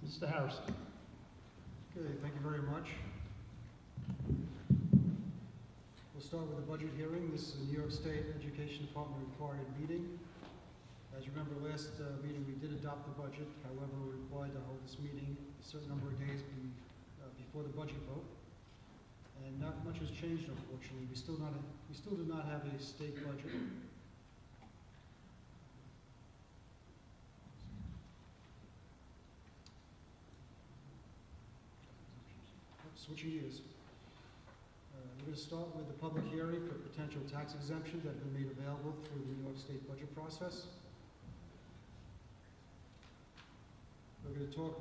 Mr. Harrison. Okay, thank you very much. We'll start with the budget hearing. This is a New York State Education Department required meeting. As you remember, last meeting we did adopt the budget. However, we're required to hold this meeting a certain number of days before the budget vote. And not much has changed, unfortunately. We still do not have a state budget. Switching gears. We're going to start with the public hearing for potential tax exemptions that have been made available through the New York State budget process. We're going to talk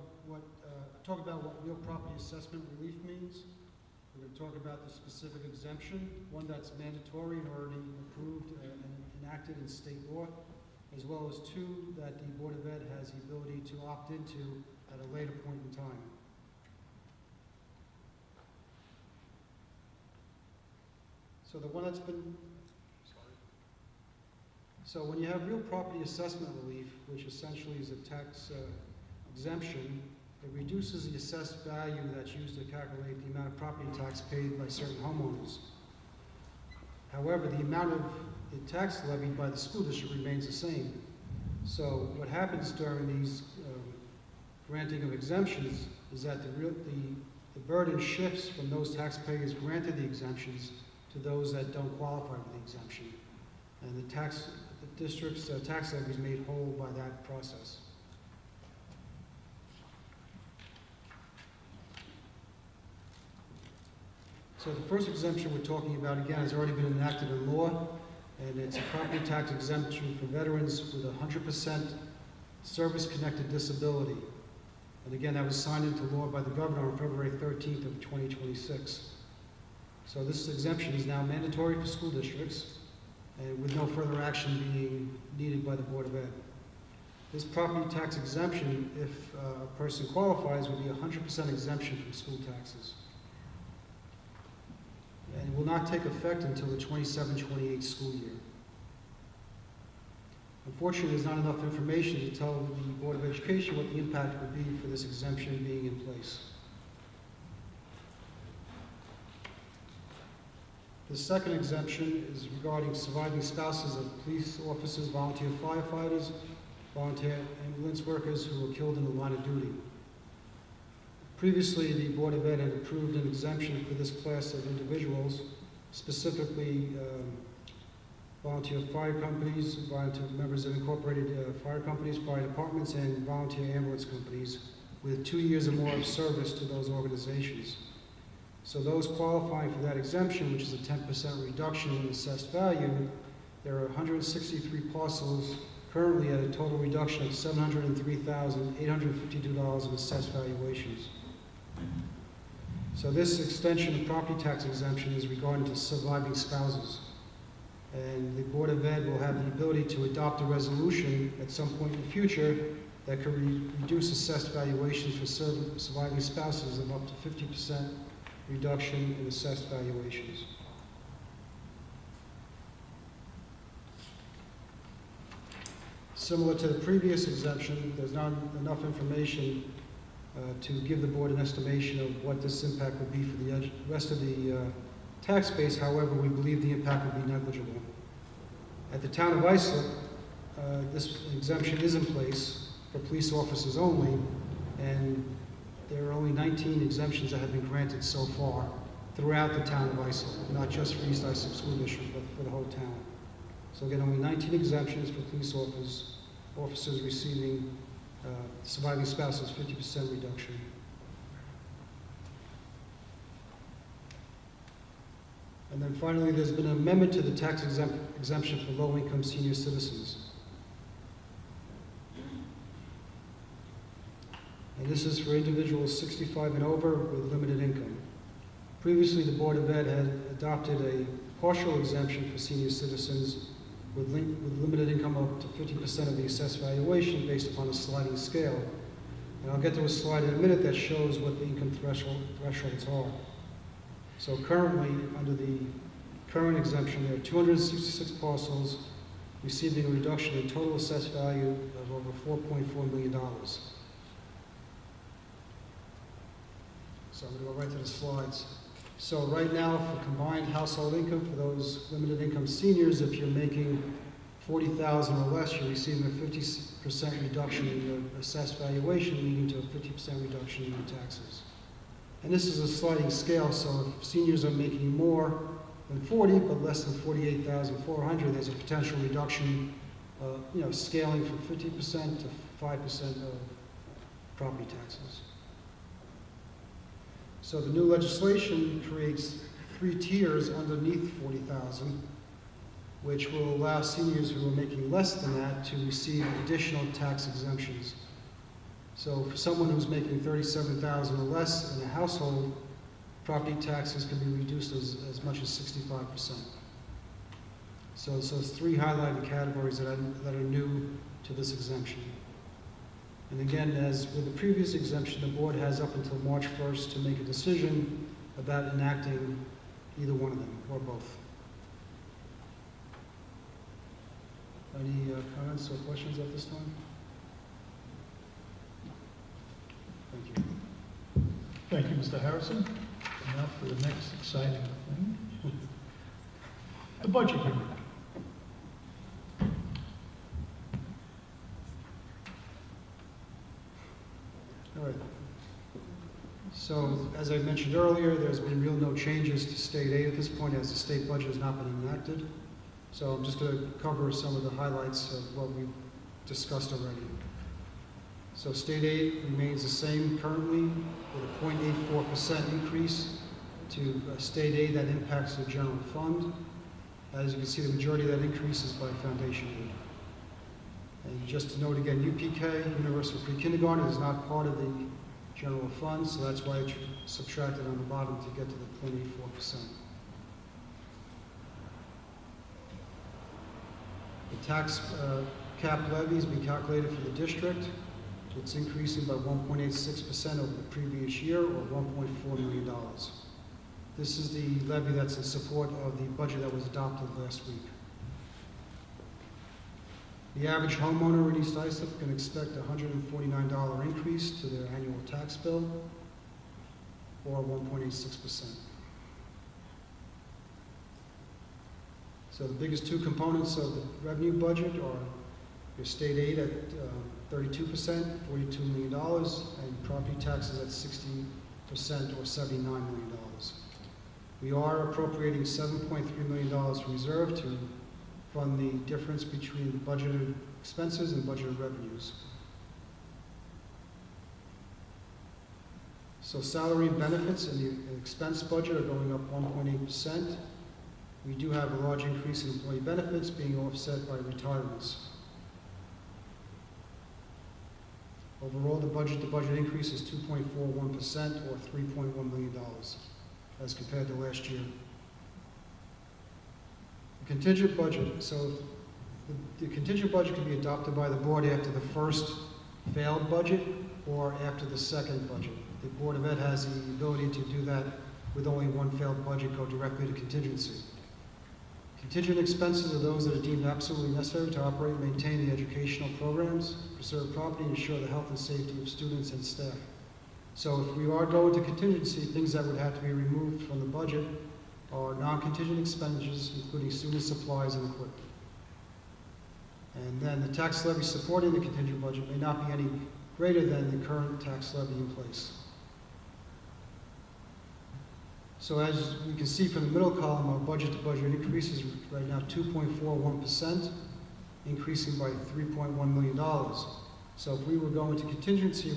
about what real property assessment relief means. We're going to talk about the specific exemption, one that's mandatory and already approved and enacted in state law, as well as two that the Board of Ed has the ability to opt into at a later point in time. So the one that's been, so when you have real property assessment relief, which essentially is a tax exemption, it reduces the assessed value that's used to calculate the amount of property tax paid by certain homeowners. However, the amount of the tax levied by the school district remains the same. So what happens during these granting of exemptions is that the burden shifts from those taxpayers granted the exemptions to those that don't qualify for the exemption. And the district's tax levy is made whole by that process. So the first exemption we're talking about, again, has already been enacted in law, and it's a property tax exemption for veterans with 100% service-connected disability. And again, that was signed into law by the governor on February 13th of 2026. So this exemption is now mandatory for school districts, and with no further action being needed by the Board of Ed. This property tax exemption, if a person qualifies, will be 100% exemption from school taxes. And it will not take effect until the 27-28 school year. Unfortunately, there's not enough information to tell the Board of Education what the impact would be for this exemption being in place. The second exemption is regarding surviving spouses of police officers, volunteer firefighters, volunteer ambulance workers who were killed in the line of duty. Previously, the Board of Ed had approved an exemption for this class of individuals, specifically volunteer fire companies, volunteer members of incorporated fire companies, fire departments, and volunteer ambulance companies with 2 years or more of service to those organizations. So those qualifying for that exemption, which is a 10% reduction in assessed value, there are 163 parcels currently at a total reduction of $703,852 in assessed valuations. So this extension of property tax exemption is regarding to surviving spouses. And the Board of Ed will have the ability to adopt a resolution at some point in the future that could reduce assessed valuations for surviving spouses of up to 50% reduction in assessed valuations. Similar to the previous exemption, there's not enough information to give the board an estimation of what this impact would be for the rest of the tax base. However, we believe the impact would be negligible. At the town of Islip, this exemption is in place for police officers only, and there are only 19 exemptions that have been granted so far throughout the town of Islip, not just for East Islip School District, but for the whole town. So again, only 19 exemptions for police officers receiving surviving spouses 50% reduction. And then finally, there's been an amendment to the tax exemption for low-income senior citizens. And this is for individuals 65 and over with limited income. Previously, the Board of Ed had adopted a partial exemption for senior citizens with limited income up to 50% of the assessed valuation based upon a sliding scale. And I'll get to a slide in a minute that shows what the income thresholds are. So currently, under the current exemption, there are 266 parcels receiving a reduction in total assessed value of over $4.4 million. So I'm going to go right to the slides. So right now, for combined household income for those limited income seniors, if you're making $40,000 or less, you're receiving a 50% reduction in your assessed valuation, leading to a 50% reduction in your taxes. And this is a sliding scale, so if seniors are making more than 40, but less than 48,400, there's a potential reduction, scaling from 50% to 5% of property taxes. So the new legislation creates 3 tiers underneath 40,000, which will allow seniors who are making less than that to receive additional tax exemptions. So for someone who's making $37,000 or less in a household, property taxes can be reduced as much as 65%. So it's 3 highlighted categories that are new to this exemption. And again, as with the previous exemption, the board has up until March 1st to make a decision about enacting either one of them or both. Any comments or questions at this time? Thank you. Thank you, Mr. Harrison. And now for the next exciting thing, the budget hearing. All right. So, as I mentioned earlier, there's been no changes to state aid at this point, as the state budget has not been enacted. So I'm just going to cover some of the highlights of what we've discussed already. So state aid remains the same currently, with a 0.84% increase to state aid that impacts the general fund. As you can see, the majority of that increase is by foundation aid. And just to note again, UPK, Universal Pre-Kindergarten, is not part of the general fund, so that's why it's subtracted on the bottom to get to the 0.84%. The tax cap levy has been calculated for the district. It's increasing by 1.86% over the previous year, or $1.4 million. This is the levy that's in support of the budget that was adopted last week. The average homeowner in East Islip can expect a $149 increase to their annual tax bill, or 1.86%. So the biggest 2 components of the revenue budget are your state aid at 32%, $42 million, and property taxes at 60%, or $79 million. We are appropriating $7.3 million from reserve to fund the difference between budgeted expenses and budgeted revenues. So salary and benefits in the expense budget are going up 1.8%. We do have a large increase in employee benefits being offset by retirements. Overall, the budget-to-budget increase is 2.41%, or $3.1 million, as compared to last year. The contingent budget. So the contingent budget can be adopted by the board after the first failed budget or after the second budget. The Board of Ed has the ability to do that with only one failed budget, go directly to contingency. Contingent expenses are those that are deemed absolutely necessary to operate and maintain the educational programs, preserve property, and ensure the health and safety of students and staff. So if we are going to contingency, things that would have to be removed from the budget are non-contingent expenditures, including student supplies and equipment. And then the tax levy supporting the contingent budget may not be any greater than the current tax levy in place. So as we can see from the middle column, our budget-to-budget increase is right now 2.41%, increasing by $3.1 million. So if we were going to contingency,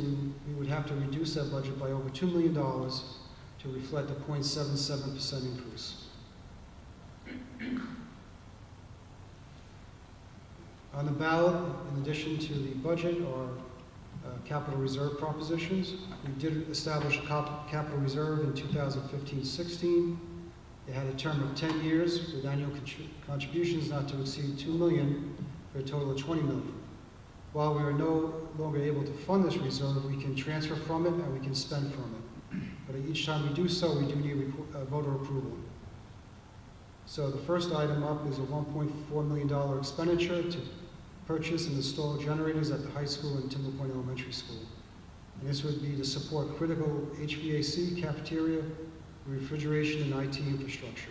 we would have to reduce that budget by over $2 million to reflect a 0.77% increase. On the ballot, in addition to the budget, are capital reserve propositions. We did establish a capital reserve in 2015-16. It had a term of 10 years with annual contributions not to exceed $2 million for a total of $20 million. While we are no longer able to fund this reserve, we can transfer from it and we can spend from it. But each time we do so, we do need voter approval. So the first item up is a $1.4 million expenditure to purchase and install generators at the high school and Timber Point Elementary School. This would be to support critical HVAC, cafeteria, refrigeration, and IT infrastructure.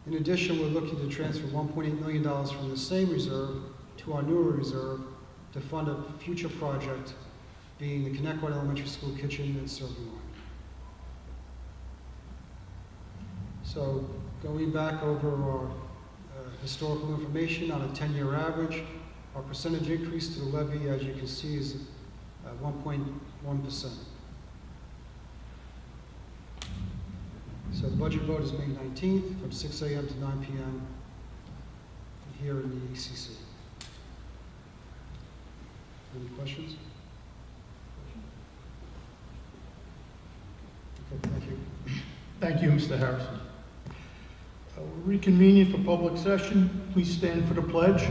In addition, we're looking to transfer $1.8 million from the same reserve to our newer reserve to fund a future project, being the Connecticut Elementary School kitchen and serving line. So, going back over our historical information on a 10-year average, our percentage increase to the levy, as you can see, is 1.1%. So the budget vote is May 19th from 6 a.m. to 9 p.m. here in the ECC. Any questions? Okay, thank you. Thank you, Mr. Harrison. We're reconvening for public session. Please stand for the pledge.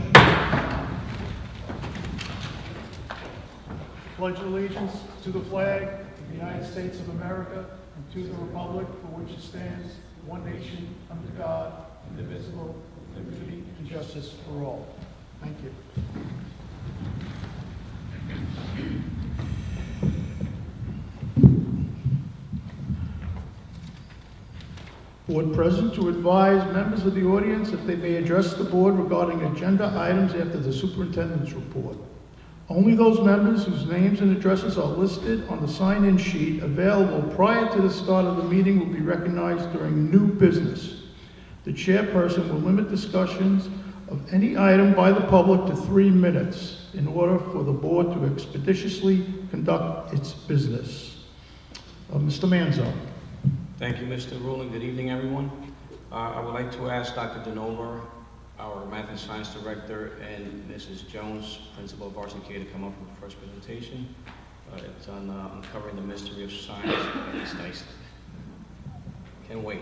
Pledge allegiance to the flag of the United States of America and to the republic for which it stands, one nation, under God, indivisible, with liberty and justice for all. Thank you. Board present to advise members of the audience if they may address the board regarding agenda items after the superintendent's report. Only those members whose names and addresses are listed on the sign-in sheet available prior to the start of the meeting will be recognized during new business. The chairperson will limit discussions of any item by the public to 3 minutes in order for the board to expeditiously conduct its business. Mr. Manzo. Thank you, Mr. Rowland. Good evening, everyone. I would like to ask Dr. Denova, our Math and Science Director, and Mrs. Jones, Principal of RCK, to come up with the first presentation. It's on uncovering the mystery of science and East Iceland. Can't wait.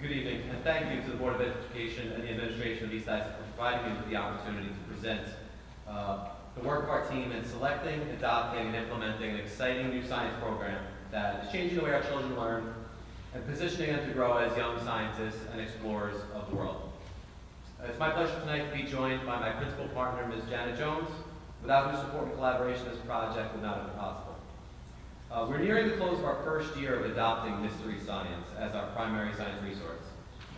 Good evening, and thank you to the Board of Education and the administration of East Iceland for providing me with the opportunity to present the work of our team in selecting, adopting, and implementing an exciting new science program that is changing the way our children learn and positioning them to grow as young scientists and explorers of the world. It's my pleasure tonight to be joined by my principal partner, Ms. Janet Jones, without whose support and collaboration this project would not have been possible. We're nearing the close of our first year of adopting Mystery Science as our primary science resource,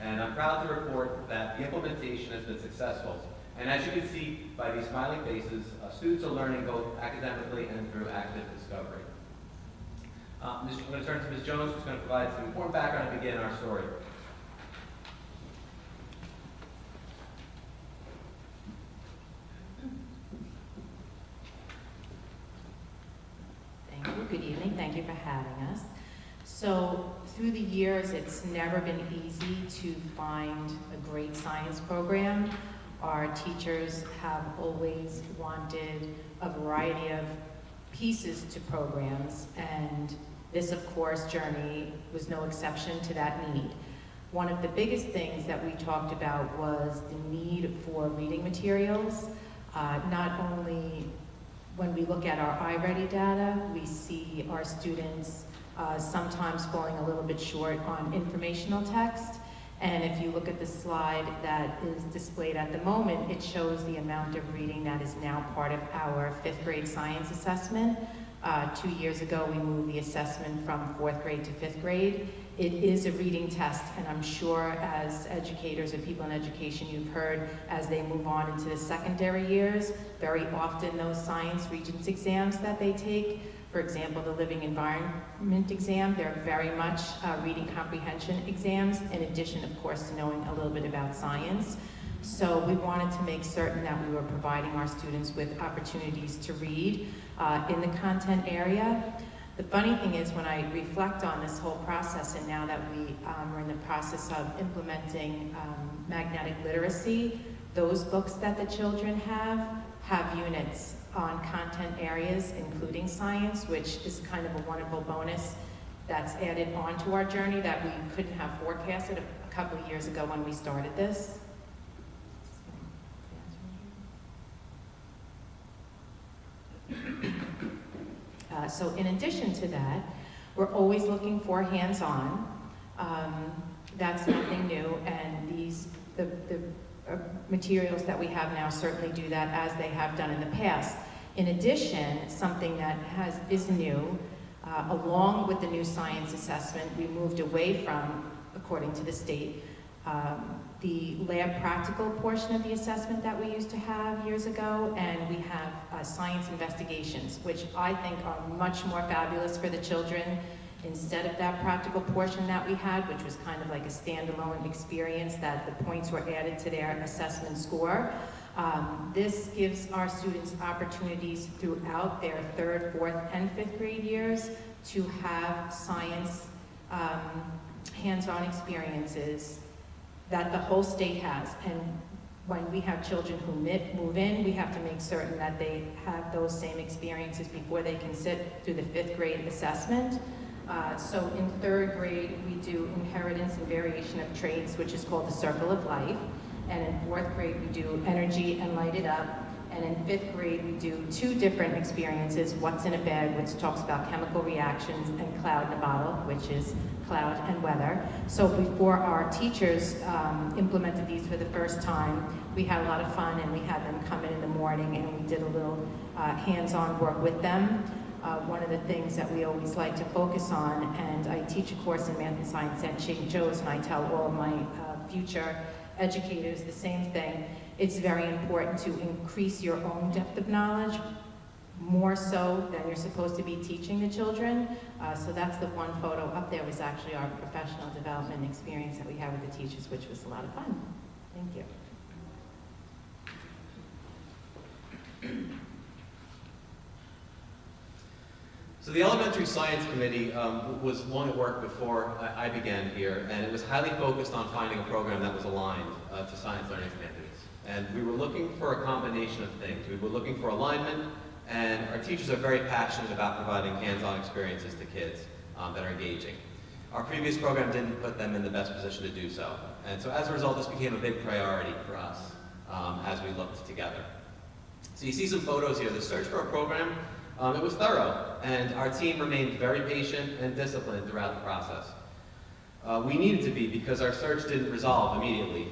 and I'm proud to report that the implementation has been successful. And as you can see by these smiling faces, students are learning both academically and through active discovery. I'm going to turn to Ms. Jones, who's going to provide some important background to begin our story. Thank you. Good evening. Thank you for having us. So through the years, it's never been easy to find a great science program. Our teachers have always wanted a variety of pieces to programs, and this, of course, journey was no exception to that need. One of the biggest things that we talked about was the need for reading materials. Not only when we look at our iReady data, we see our students sometimes falling a little bit short on informational text. And if you look at the slide that is displayed at the moment, it shows the amount of reading that is now part of our 5th grade science assessment. 2 years ago, we moved the assessment from 4th grade to 5th grade. It is a reading test, and I'm sure as educators or people in education, you've heard as they move on into the secondary years, very often those science regents exams that they take, for example, the living environment exam, they're very much reading comprehension exams, in addition, of course, to knowing a little bit about science. So we wanted to make certain that we were providing our students with opportunities to read in the content area. The funny thing is, when I reflect on this whole process, and now that we are in the process of implementing magnetic literacy, those books that the children have units on content areas, including science, which is kind of a wonderful bonus that's added onto our journey that we couldn't have forecasted a couple of years ago when we started this. So in addition to that, we're always looking for hands-on. That's nothing new, and the materials that we have now certainly do that, as they have done in the past. In addition, something that is new, along with the new science assessment, we moved away from, according to the state, the lab practical portion of the assessment that we used to have years ago, and we have science investigations, which I think are much more fabulous for the children. Instead of that practical portion that we had, which was kind of like a standalone experience that the points were added to their assessment score, this gives our students opportunities throughout their 3rd, 4th, and 5th grade years to have science hands-on experiences that the whole state has. And when we have children who move in, we have to make certain that they have those same experiences before they can sit through the 5th grade assessment. So in 3rd grade, we do inheritance and variation of traits, which is called the circle of life. And in 4th grade, we do energy and light it up. And in 5th grade, we do 2 different experiences, what's in a bag, which talks about chemical reactions, and cloud in a bottle, which is cloud and weather. So before our teachers implemented these for the first time, we had a lot of fun, and we had them come in the morning, and we did a little hands-on work with them. One of the things that we always like to focus on, and I teach a course in math and science at St. Joe's, and I tell all of my future educators the same thing. It's very important to increase your own depth of knowledge, more so than you're supposed to be teaching the children. So that's the one photo up there, was actually our professional development experience that we had with the teachers, which was a lot of fun. Thank you. So the Elementary Science Committee was long at work before I began here, and it was highly focused on finding a program that was aligned to science learning standards. And we were looking for a combination of things. We were looking for alignment, and our teachers are very passionate about providing hands-on experiences to kids that are engaging. Our previous program didn't put them in the best position to do so. And so as a result, this became a big priority for us as we looked together. So you see some photos here. The search for a program, it was thorough, and our team remained very patient and disciplined throughout the process. We needed to be, because our search didn't resolve immediately.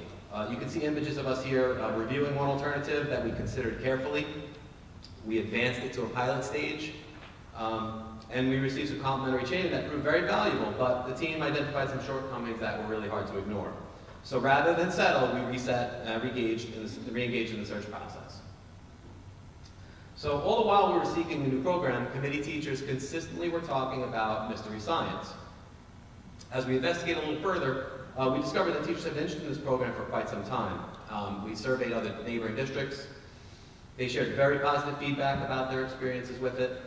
You can see images of us here reviewing one alternative that we considered carefully. We advanced it to a pilot stage, and we received some complimentary training that proved very valuable, but the team identified some shortcomings that were really hard to ignore. So rather than settle, we reset and re-engaged in the search process. So all the while we were seeking a new program, committee teachers consistently were talking about mystery science. As we investigated a little further, we discovered that teachers have been interested in this program for quite some time. We surveyed other neighboring districts. They shared very positive feedback about their experiences with it,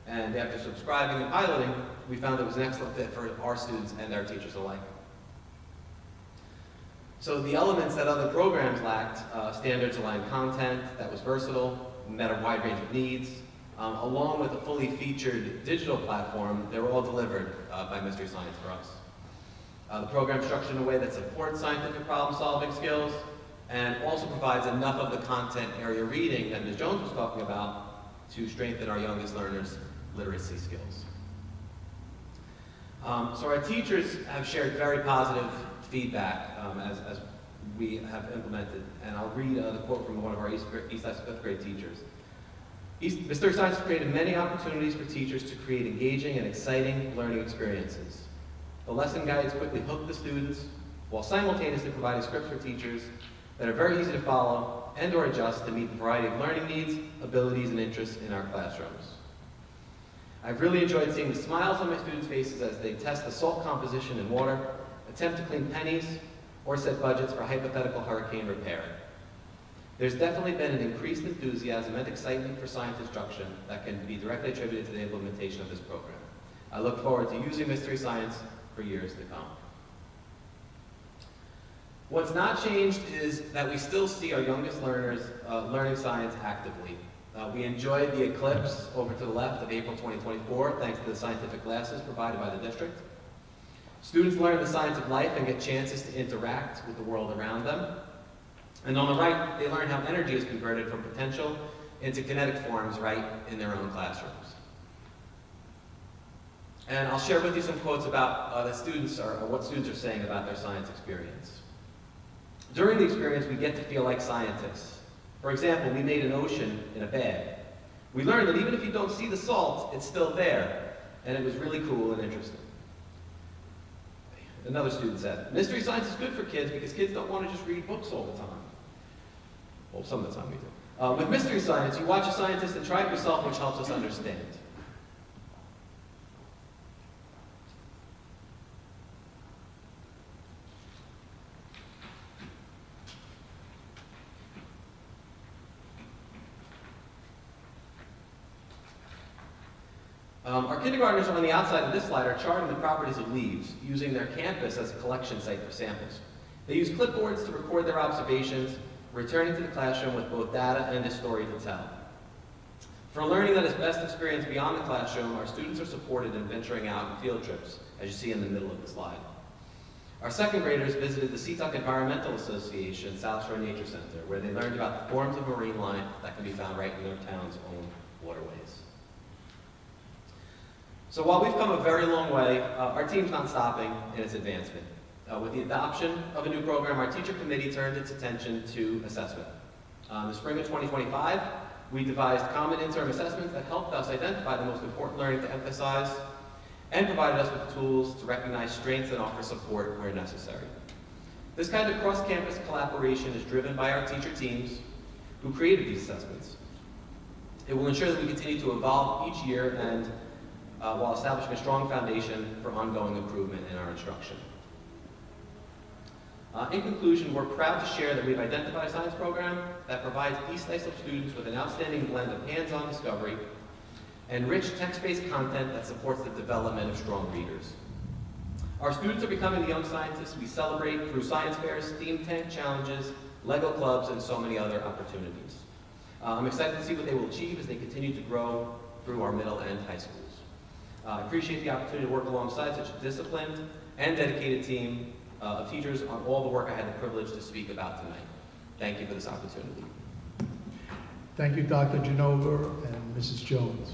and after subscribing and piloting, we found it was an excellent fit for our students and their teachers alike. So the elements that other programs lacked, standards-aligned content that was versatile, met a wide range of needs, along with a fully featured digital platform, they were all delivered by Mystery Science for us. The program structured in a way that supports scientific problem-solving skills and also provides enough of the content area reading that Ms. Jones was talking about to strengthen our youngest learners' literacy skills. So our teachers have shared very positive feedback as we have implemented, and I'll read the quote from one of our East Islip 5th grade teachers. Mystery Science has created many opportunities for teachers to create engaging and exciting learning experiences. The lesson guides quickly hook the students, while simultaneously providing scripts for teachers that are very easy to follow and or adjust to meet the variety of learning needs, abilities, and interests in our classrooms. I've really enjoyed seeing the smiles on my students' faces as they test the salt composition in water, attempt to clean pennies, or set budgets for hypothetical hurricane repair. There's definitely been an increased enthusiasm and excitement for science instruction that can be directly attributed to the implementation of this program. I look forward to using Mystery Science for years to come. What's not changed is that we still see our youngest learners learning science actively. We enjoyed the eclipse over to the left of April 2024, thanks to the scientific classes provided by the district. Students learn the science of life and get chances to interact with the world around them. And on the right, they learn how energy is converted from potential into kinetic forms right in their own classrooms. And I'll share with you some quotes about what students are saying about their science experience. During the experience, we get to feel like scientists. For example, we made an ocean in a bag. We learned that even if you don't see the salt, it's still there, and it was really cool and interesting. Another student said, mystery science is good for kids because kids don't want to just read books all the time. Well, some of the time we do. With mystery science, you watch a scientist and try it yourself, which helps us understand. Our kindergartners on the outside of this slide are charting the properties of leaves, using their campus as a collection site for samples. They use clipboards to record their observations, returning to the classroom with both data and a story to tell. For learning that is best experienced beyond the classroom, our students are supported in venturing out on field trips, as you see in the middle of the slide. Our second graders visited the Seatuck Environmental Association South Shore Nature Center, where they learned about the forms of marine life that can be found right in their town's own waterways. So while we've come a very long way, our team's not stopping in its advancement. With the adoption of a new program, our teacher committee turned its attention to assessment. In the spring of 2025, we devised common interim assessments that helped us identify the most important learning to emphasize and provided us with tools to recognize strengths and offer support where necessary. This kind of cross-campus collaboration is driven by our teacher teams who created these assessments. It will ensure that we continue to evolve each year and while establishing a strong foundation for ongoing improvement in our instruction. In conclusion, we're proud to share that we've identified a science program that provides East Islip students with an outstanding blend of hands-on discovery and rich text-based content that supports the development of strong readers. Our students are becoming the young scientists we celebrate through science fairs, STEAM tank challenges, LEGO clubs, and so many other opportunities. I'm excited to see what they will achieve as they continue to grow through our middle and high schools. I appreciate the opportunity to work alongside such a disciplined and dedicated team of teachers on all the work I had the privilege to speak about tonight. Thank you for this opportunity. Thank you, Dr. Genova and Mrs. Jones.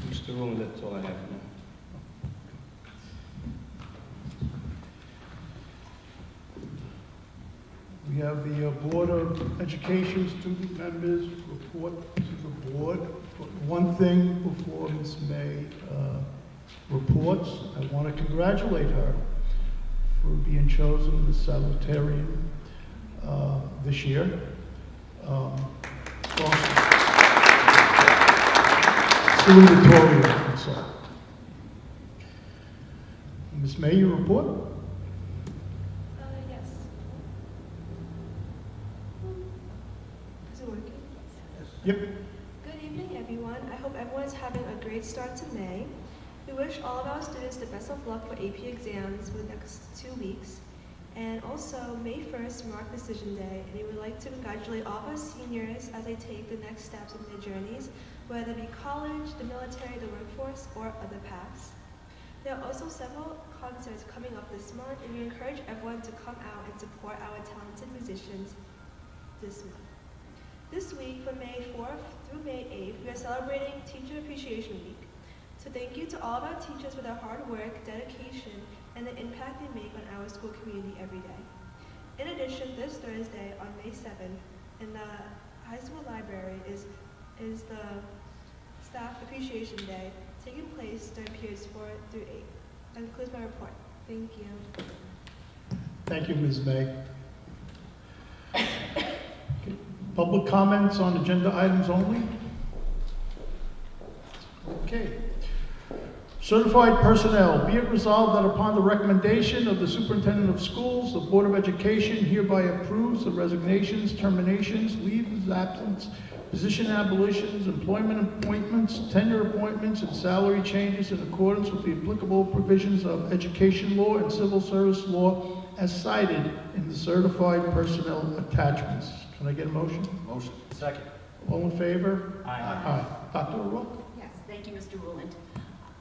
Mr. Rulon, that's all I have for now. We have the Board of Education student members report to the board. But one thing before Ms. May reports, I want to congratulate her for being chosen the salutarian this year. Salutatorian, I'm sorry. Ms. May, your report? Yes. Is it working? Yep. Good evening, everyone. I hope everyone is having a great start to May. We wish all of our students the best of luck for AP exams for the next 2 weeks. And also, May 1st marked Decision Day, and we would like to congratulate all of our seniors as they take the next steps in their journeys, whether it be college, the military, the workforce, or other paths. There are also several concerts coming up this month, and we encourage everyone to come out and support our talented musicians this month. This week, from May 4th through May 8th, we are celebrating Teacher Appreciation Week. So thank you to all of our teachers for their hard work, dedication, and the impact they make on our school community every day. In addition, this Thursday on May 7th, in the high school library is the Staff Appreciation Day, taking place during periods 4 through 8. That concludes my report. Thank you. Thank you, Ms. May. Public comments on agenda items only? Okay. Certified personnel, be it resolved that upon the recommendation of the Superintendent of Schools, the Board of Education hereby approves the resignations, terminations, leaves of absence, position abolitions, employment appointments, tenure appointments, and salary changes in accordance with the applicable provisions of education law and civil service law as cited in the certified personnel attachments. Can I get a motion? Motion. Second. All in favor? Aye. Aye. Dr. O'Rourke? Yes, thank you, Mr. Ruland.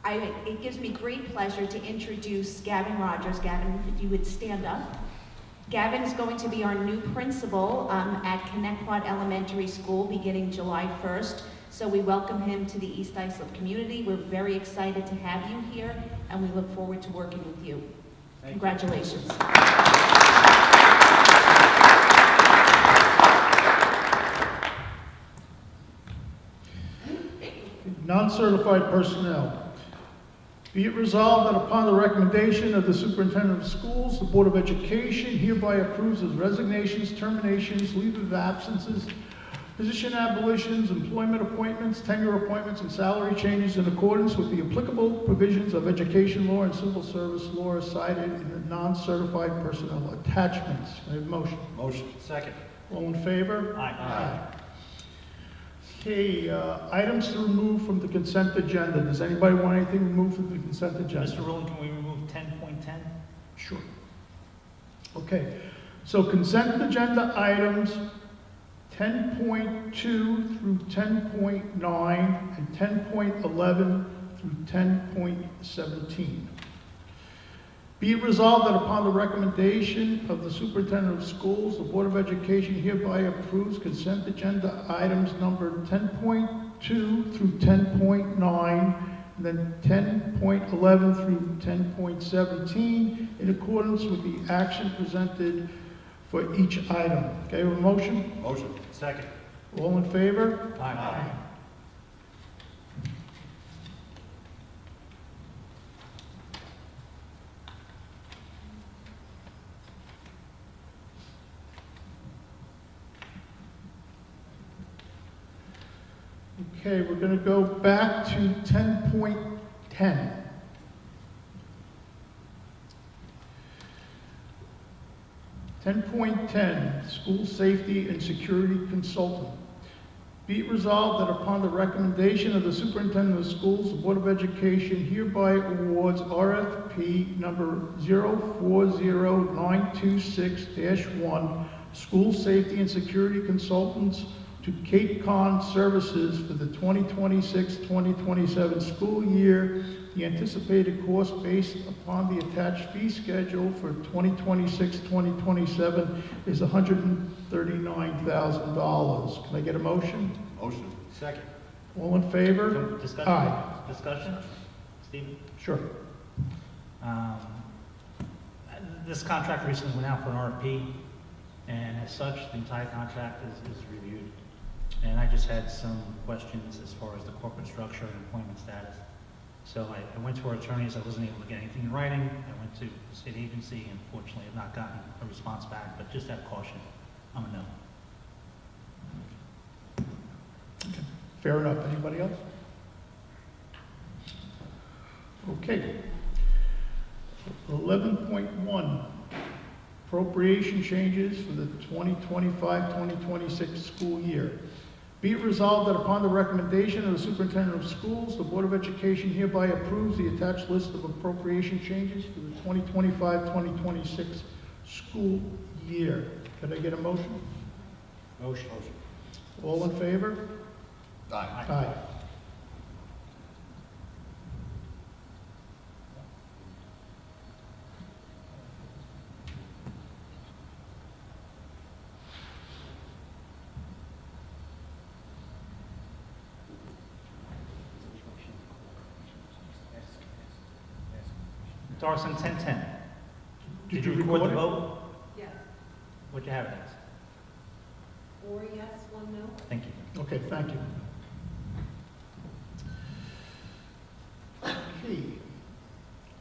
It gives me great pleasure to introduce Gavin Rogers. Gavin, if you would stand up. Gavin is going to be our new principal at Connecticut Elementary School beginning July 1st. So we welcome him to the East Islip community. We're very excited to have you here. and we look forward to working with you. Congratulations. Non-certified personnel. Be it resolved that upon the recommendation of the Superintendent of Schools, the Board of Education hereby approves of resignations, terminations, leave of absences, position abolitions, employment appointments, tenure appointments, and salary changes in accordance with the applicable provisions of education law and civil service law as cited in the non-certified personnel attachments. Can I have a motion? Motion. Second. All in favor? Aye. Okay, items to remove from the consent agenda. Does anybody want anything removed from the consent agenda? Mr. Rowland, can we remove 10.10? Sure. Okay, so consent agenda items 10.2 through 10.9 and 10.11 through 10.17. Be it resolved that upon the recommendation of the Superintendent of Schools, the Board of Education hereby approves consent agenda items numbered 10.2 through 10.9, and then 10.11 through 10.17, in accordance with the action presented for each item. Okay, a motion? Motion. Second. All in favor? Aye. Okay, we're going to go back to 10.10. School Safety and Security Consultant. Be it resolved that upon the recommendation of the Superintendent of Schools, the Board of Education hereby awards RFP number 040926-1, School Safety and Security Consultants to Cape Con Services for the 2026-2027 school year. The anticipated cost based upon the attached fee schedule for 2026-2027 is $139,000. Can I get a motion? Motion. Second. All in favor? Discussion? Aye. Discussion? Stephen? Sure. This contract recently went out for an RFP, and as such, the entire contract is reviewed. And I just had some questions as far as the corporate structure and employment status. So I went to our attorneys. I wasn't able to get anything in writing. I went to the state agency, and fortunately have not gotten a response back, but just have caution. I'm a no. Okay. Fair enough. Anybody else? Okay. 11.1, appropriation changes for the 2025-2026 school year. Be it resolved that upon the recommendation of the Superintendent of Schools, the Board of Education hereby approves the attached list of appropriation changes for the 2025-2026 school year. Could I get a motion? Motion. All in favor? Aye. Aye. Darson, 1010. Did you record record the it? vote? Yes. What'd you have it as? 4 yes, 1 no. Thank you. Okay, thank you. Okay.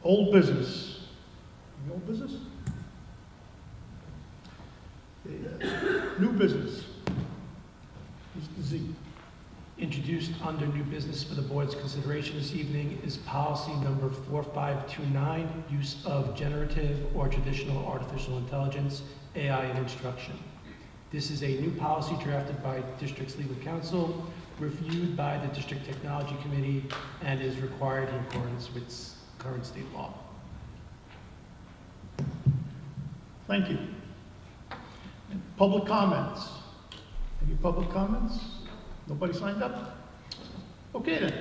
Old business. Any old business? New business. Mr. Z. Introduced under new business for the board's consideration this evening is policy number 4529, use of generative or traditional artificial intelligence, AI in instruction. This is a new policy drafted by district's legal counsel, reviewed by the district technology committee, and is required in accordance with current state law. Thank you. Public comments. Any public comments? Nobody signed up? Okay then.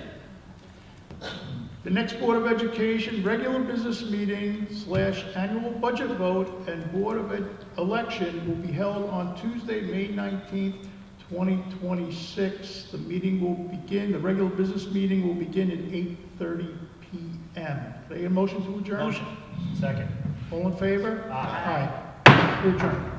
The next Board of Education regular business meeting / annual budget vote and Board of Election will be held on Tuesday, May 19th, 2026. The regular business meeting will begin at 8:30 p.m. Can I get a motion to adjourn? Motion. Second. All in favor? Aye. Aye. We're adjourned.